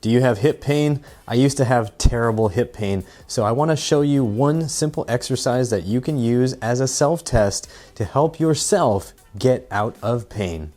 Do you have hip pain? I used to have terrible hip pain, so I want to show you one simple exercise that you can use as a self-test to help yourself get out of pain.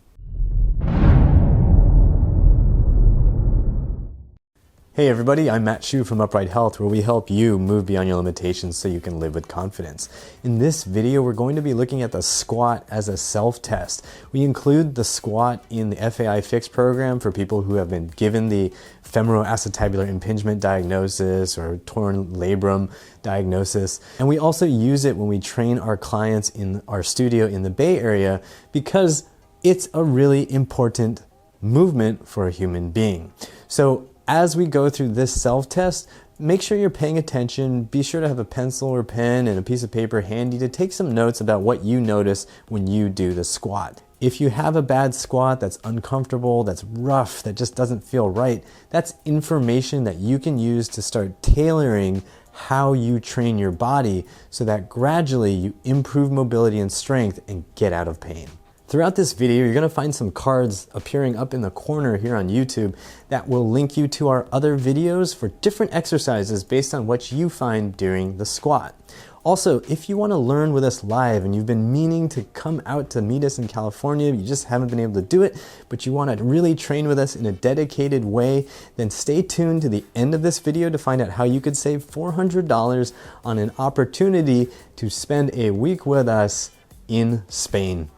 Hey everybody, I'm Matt Hsu from Upright Health, where we help you move beyond your limitations so you can live with confidence. In this video, we're going to be looking at the squat as a self-test. We include the squat in the FAI Fix program for people who have been given the femoroacetabular impingement diagnosis or torn labrum diagnosis. And we also use it when we train our clients in our studio in the Bay Area because it's a really important movement for a human being. So as we go through this self-test, make sure you're paying attention. Be sure to have a pencil or pen and a piece of paper handy to take some notes about what you notice when you do the squat. If you have a bad squat that's uncomfortable, that's rough, that just doesn't feel right, that's information that you can use to start tailoring how you train your body so that gradually you improve mobility and strength and get out of pain. Throughout this video, you're going to find some cards appearing up in the corner here on YouTube that will link you to our other videos for different exercises based on what you find during the squat. Also, if you want to learn with us live and you've been meaning to come out to meet us in California, you just haven't been able to do it, but you want to really train with us in a dedicated way, then stay tuned to the end of this video to find out how you could save $400 on an opportunity to spend a week with us in Spain.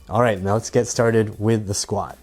All right, now let's get started with the squat.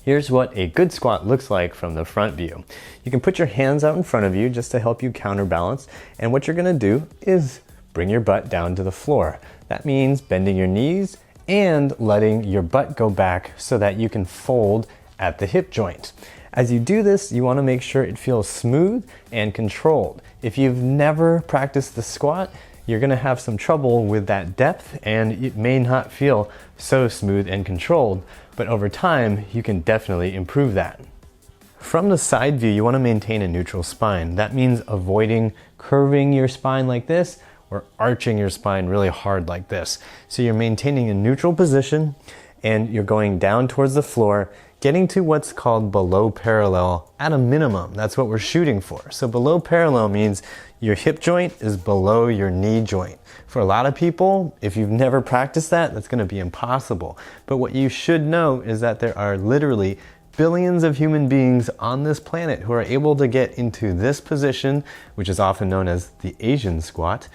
Here's what a good squat looks like from the front view. You can put your hands out in front of you just to help you counterbalance. And what you're gonna do is bring your butt down to the floor. That means bending your knees and letting your butt go back so that you can fold at the hip joint. As you do this, you wanna make sure it feels smooth and controlled. If you've never practiced the squat, you're gonna have some trouble with that depth and it may not feel so smooth and controlled, but over time, you can definitely improve that. From the side view, you wanna maintain a neutral spine. That means avoiding curving your spine like this or arching your spine really hard like this. So you're maintaining a neutral position and you're going down towards the floor, getting to what's called below parallel at a minimum. That's what we're shooting for. So below parallel means your hip joint is below your knee joint. For a lot of people, if you've never practiced that, that's gonna be impossible. But what you should know is that there are literally billions of human beings on this planet who are able to get into this position, which is often known as the Asian squat,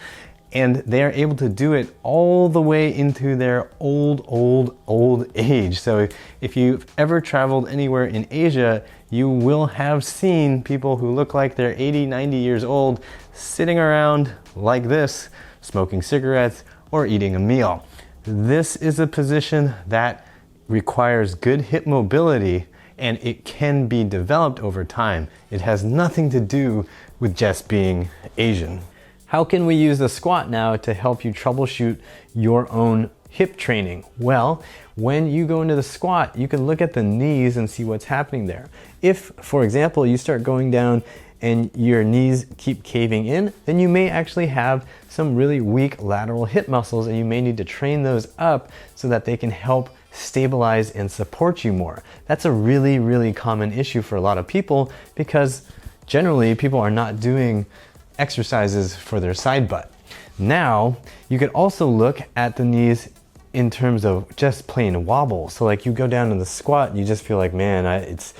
and they are able to do it all the way into their old age. So if you've ever traveled anywhere in Asia, you will have seen people who look like they're 80, 90 years old sitting around like this, smoking cigarettes or eating a meal. This is a position that requires good hip mobility and it can be developed over time. It has nothing to do with just being Asian. How can we use the squat now to help you troubleshoot your own hip training? Well, when you go into the squat, you can look at the knees and see what's happening there. If, for example, you start going down and your knees keep caving in, then you may actually have some really weak lateral hip muscles and you may need to train those up so that they can help stabilize and support you more. That's a really common issue for a lot of people because generally people are not doing exercises for their side butt. Now, you could also look at the knees in terms of just plain wobble. So like you go down to the squat and you just feel like, man, it's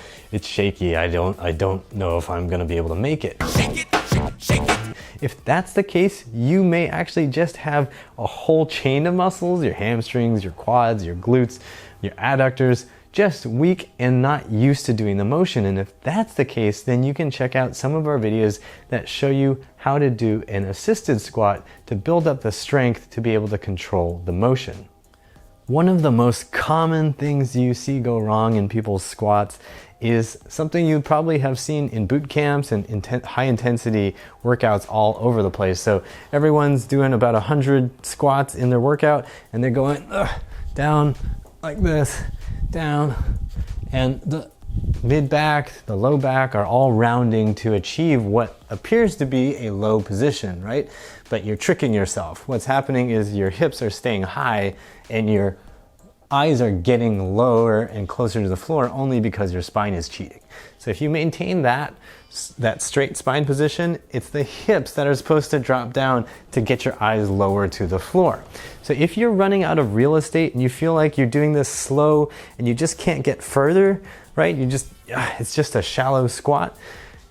shaky. I don't know if I'm gonna be able to make it. Shake it, shake it. If that's the case, you may actually just have a whole chain of muscles, your hamstrings, your quads, your glutes, your adductors, just weak and not used to doing the motion. And if that's the case, then you can check out some of our videos that show you how to do an assisted squat to build up the strength to be able to control the motion. One of the most common things you see go wrong in people's squats is something you probably have seen in boot camps and high intensity workouts all over the place. So everyone's doing about 100 squats in their workout and they're going down like this, down, and the mid back, the low back are all rounding to achieve what appears to be a low position, right? But you're tricking yourself. What's happening is your hips are staying high and your eyes are getting lower and closer to the floor only because your spine is cheating. So if you maintain that straight spine position, it's the hips that are supposed to drop down to get your eyes lower to the floor. So if you're running out of real estate and you feel like you're doing this slow and you just can't get further, right? It's just a shallow squat.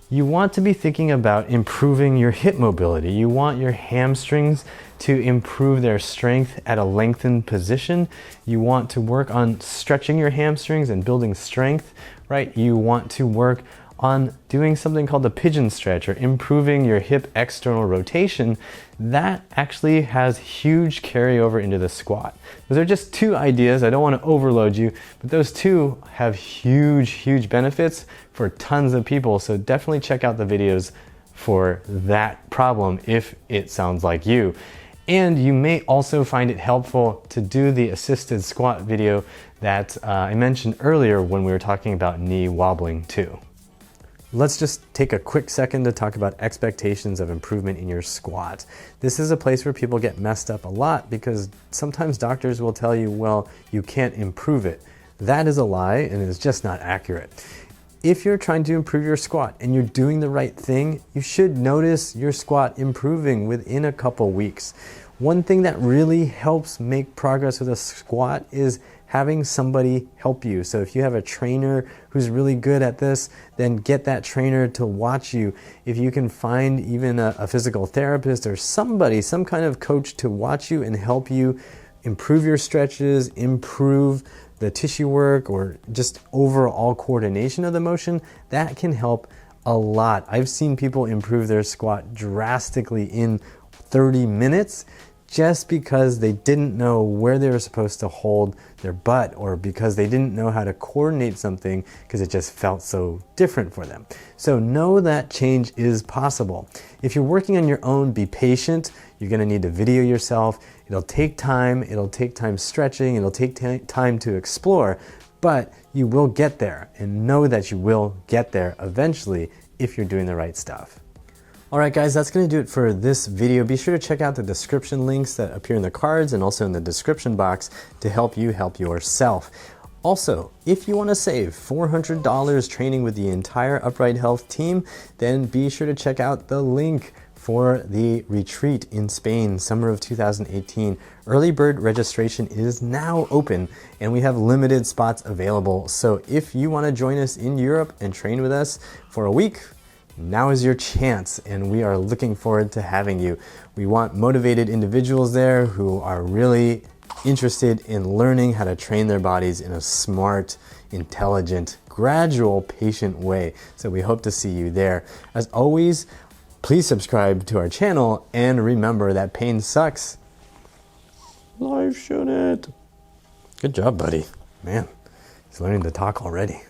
You want to be thinking about improving your hip mobility. You want your hamstrings to improve their strength at a lengthened position. You want to work on stretching your hamstrings and building strength, right? You want to work on doing something called the pigeon stretch, or improving your hip external rotation. That actually has huge carryover into the squat. Those are just two ideas. I don't want to overload you, but those two have huge benefits for tons of people. So definitely check out the videos for that problem if it sounds like you. And you may also find it helpful to do the assisted squat video that I mentioned earlier when we were talking about knee wobbling too. Let's just take a quick second to talk about expectations of improvement in your squat. This is a place where people get messed up a lot because sometimes doctors will tell you, well, you can't improve it. That is a lie and is just not accurate. If you're trying to improve your squat and you're doing the right thing, you should notice your squat improving within a couple weeks. One thing that really helps make progress with a squat is having somebody help you. So if you have a trainer who's really good at this, then get that trainer to watch you. If you can find even a physical therapist or somebody, some kind of coach to watch you and help you improve your stretches, improve the tissue work, or just overall coordination of the motion, that can help a lot. I've seen people improve their squat drastically in 30 minutes just because they didn't know where they were supposed to hold their butt, or because they didn't know how to coordinate something because it just felt so different for them. So know that change is possible. If you're working on your own, be patient. You're gonna need to video yourself. It'll take time stretching, it'll take time to explore, but you will get there, and know that you will get there eventually if you're doing the right stuff. Alright guys, that's going to do it for this video. Be sure to check out the description links that appear in the cards and also in the description box to help you help yourself. Also, if you want to save $400 training with the entire Upright Health team, then be sure to check out the link for the retreat in Spain, summer of 2018. Early bird registration is now open and we have limited spots available. So if you want to join us in Europe and train with us for a week, now is your chance, and we are looking forward to having you. We want motivated individuals there who are really interested in learning how to train their bodies in a smart, intelligent, gradual, patient way. So we hope to see you there. As always, please subscribe to our channel, and remember that pain sucks. Life shouldn't. Good job, buddy. Man, he's learning to talk already.